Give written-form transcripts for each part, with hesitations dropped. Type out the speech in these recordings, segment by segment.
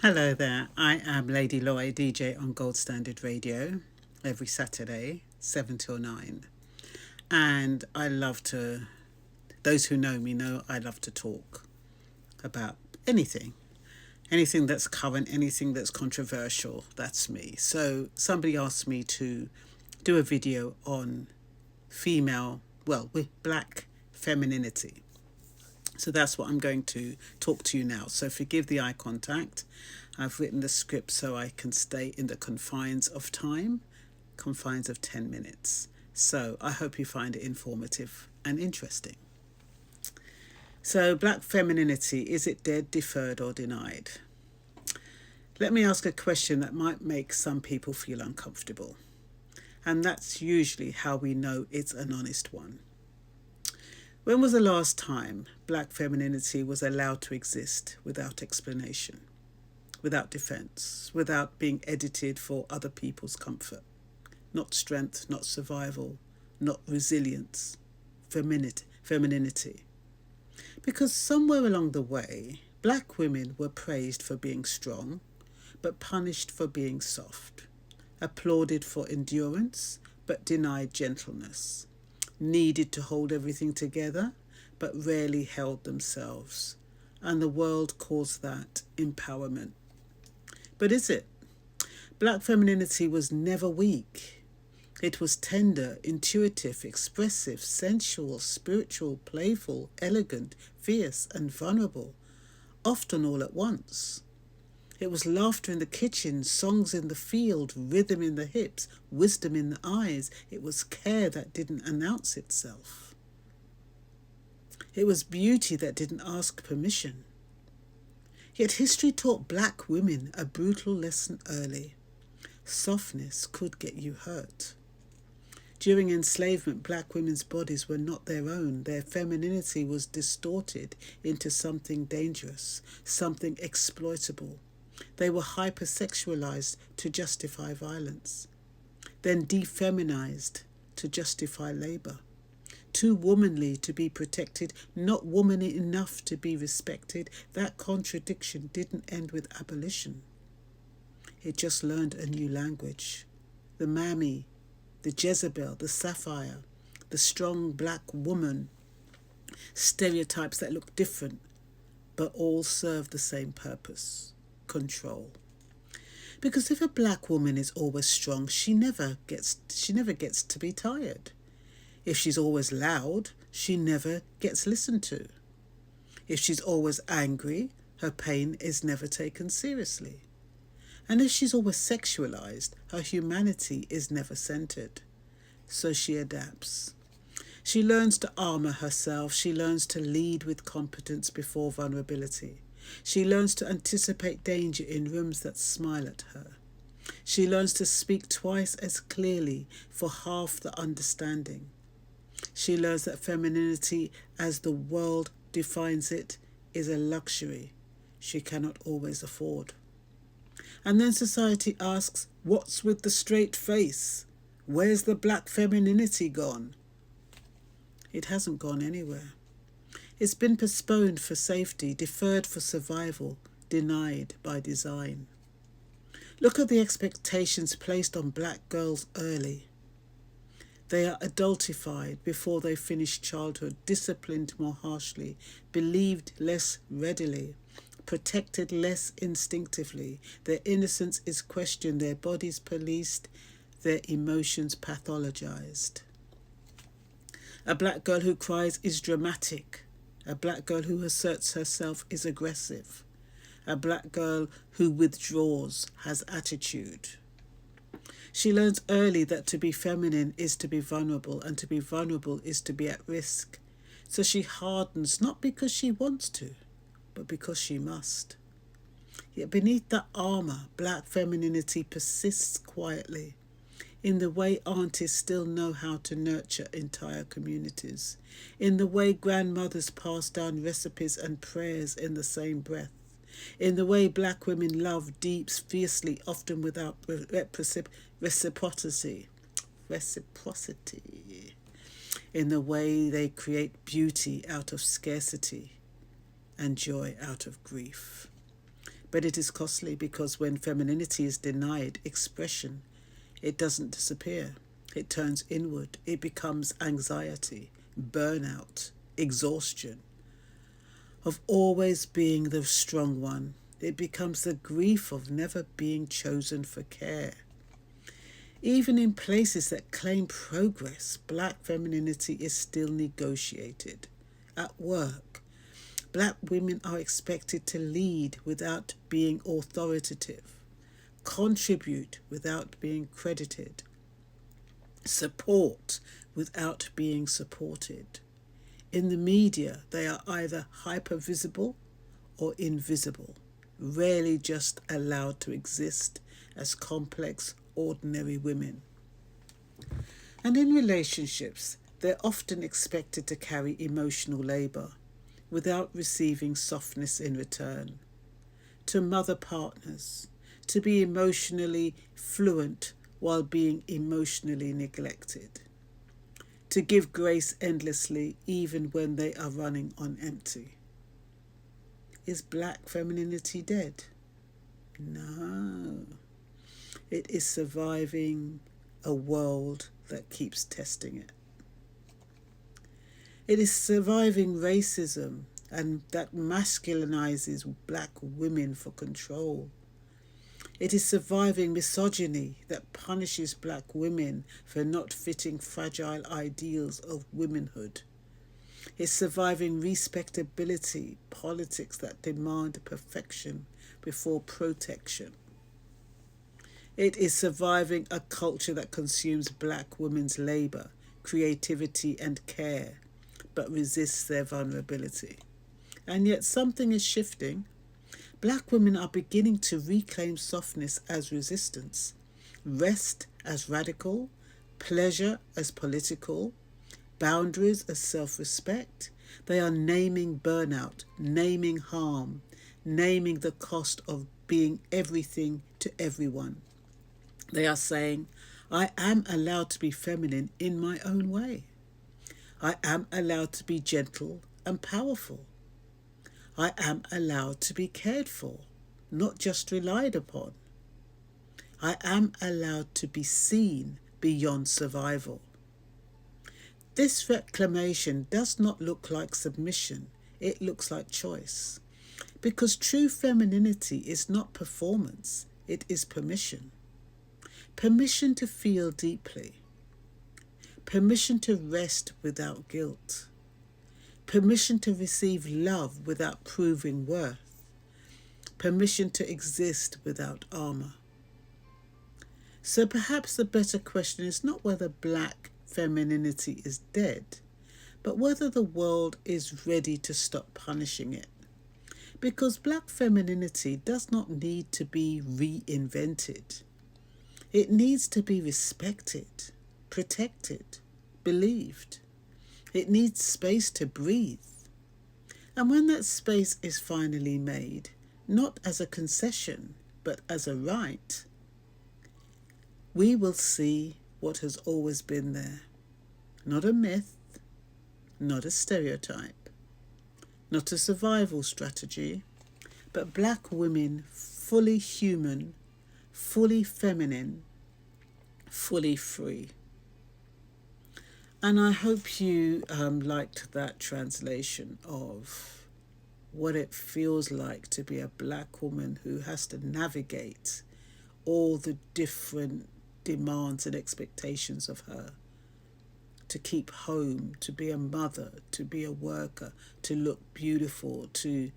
Hello there, I am Lady Loy, DJ on Gold Standard Radio, every Saturday, 7 till 9. And those who know me know I love to talk about anything. Anything that's current, anything that's controversial, that's me. So somebody asked me to do a video on with black femininity. So that's what I'm going to talk to you now. So forgive the eye contact. I've written the script so I can stay in the confines of time, confines of 10 minutes. So I hope you find it informative and interesting. So black femininity, is it dead, deferred or denied? Let me ask a question that might make some people feel uncomfortable. And that's usually how we know it's an honest one. When was the last time black femininity was allowed to exist without explanation, without defense, without being edited for other people's comfort? Not strength, not survival, not resilience, femininity. Because somewhere along the way, black women were praised for being strong, but punished for being soft, applauded for endurance, but denied gentleness, needed to hold everything together, but rarely held themselves. And the world calls that empowerment. But is it? Black femininity was never weak. It was tender, intuitive, expressive, sensual, spiritual, playful, elegant, fierce, and vulnerable, often all at once. It was laughter in the kitchen, songs in the field, rhythm in the hips, wisdom in the eyes. It was care that didn't announce itself. It was beauty that didn't ask permission. Yet history taught black women a brutal lesson early. Softness could get you hurt. During enslavement, black women's bodies were not their own. Their femininity was distorted into something dangerous, something exploitable. They were hypersexualized to justify violence, then defeminized to justify labor. Too womanly to be protected, not womanly enough to be respected. That contradiction didn't end with abolition. It just learned a new language. The mammy, the Jezebel, the sapphire, the strong black woman, stereotypes that look different, but all serve the same purpose: control. Because if a black woman is always strong, she never gets to be tired. If she's always loud, she never gets listened to. If she's always angry, her pain is never taken seriously. And if she's always sexualized, her humanity is never centered. So she adapts. She learns to armor herself. She learns to lead with competence before vulnerability. She learns to anticipate danger in rooms that smile at her. She learns to speak twice as clearly for half the understanding. She learns that femininity, as the world defines it, is a luxury she cannot always afford. And then society asks, what's with the straight face? Where's the black femininity gone? It hasn't gone anywhere. It's been postponed for safety, deferred for survival, denied by design. Look at the expectations placed on black girls early. They are adultified before they finish childhood, disciplined more harshly, believed less readily, protected less instinctively. Their innocence is questioned, their bodies policed, their emotions pathologized. A black girl who cries is dramatic. A black girl who asserts herself is aggressive. A black girl who withdraws has attitude. She learns early that to be feminine is to be vulnerable, and to be vulnerable is to be at risk. So she hardens not because she wants to, but because she must. Yet beneath that armor, black femininity persists quietly, in the way aunties still know how to nurture entire communities, in the way grandmothers pass down recipes and prayers in the same breath, in the way black women love deep, fiercely, often without reciprocity, in the way they create beauty out of scarcity and joy out of grief. But it is costly because when femininity is denied expression, it doesn't disappear. It turns inward. It becomes anxiety, burnout, exhaustion of always being the strong one. It becomes the grief of never being chosen for care. Even in places that claim progress, black femininity is still negotiated. At work, black women are expected to lead without being authoritative, contribute without being credited, support without being supported. In the media, they are either hyper-visible or invisible, rarely just allowed to exist as complex, ordinary women. And in relationships, they're often expected to carry emotional labour without receiving softness in return, to mother partners, to be emotionally fluent while being emotionally neglected, to give grace endlessly even when they are running on empty. Is black femininity dead? No. It is surviving a world that keeps testing it. It is surviving racism and that masculinizes black women for control. It is surviving misogyny that punishes black women for not fitting fragile ideals of womanhood. It's surviving respectability politics that demand perfection before protection. It is surviving a culture that consumes black women's labour, creativity and care, but resists their vulnerability. And yet something is shifting. Black women are beginning to reclaim softness as resistance, rest as radical, pleasure as political, boundaries as self-respect. They are naming burnout, naming harm, naming the cost of being everything to everyone. They are saying, I am allowed to be feminine in my own way. I am allowed to be gentle and powerful. I am allowed to be cared for, not just relied upon. I am allowed to be seen beyond survival. This reclamation does not look like submission, it looks like choice. Because true femininity is not performance, it is permission. Permission to feel deeply. Permission to rest without guilt. Permission to receive love without proving worth. Permission to exist without armour. So perhaps the better question is not whether black femininity is dead, but whether the world is ready to stop punishing it. Because black femininity does not need to be reinvented. It needs to be respected, protected, believed. It needs space to breathe. And when that space is finally made, not as a concession, but as a right, we will see what has always been there. Not a myth, not a stereotype, not a survival strategy, but black women fully human, fully feminine, fully free. And I hope you liked that translation of what it feels like to be a black woman who has to navigate all the different demands and expectations of her, to keep home, to be a mother, to be a worker, to look beautiful, to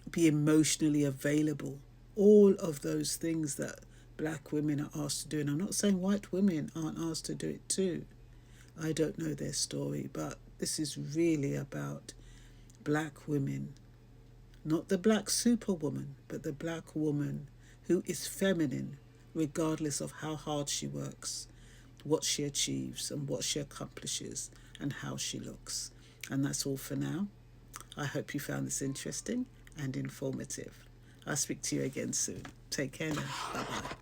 be emotionally available. All of those things that black women are asked to do. And I'm not saying white women aren't asked to do it too. I don't know their story, but this is really about black women. Not the black superwoman, but the black woman who is feminine regardless of how hard she works, what she achieves and what she accomplishes and how she looks. And that's all for now. I hope you found this interesting and informative. I'll speak to you again soon. Take care now. Bye-bye.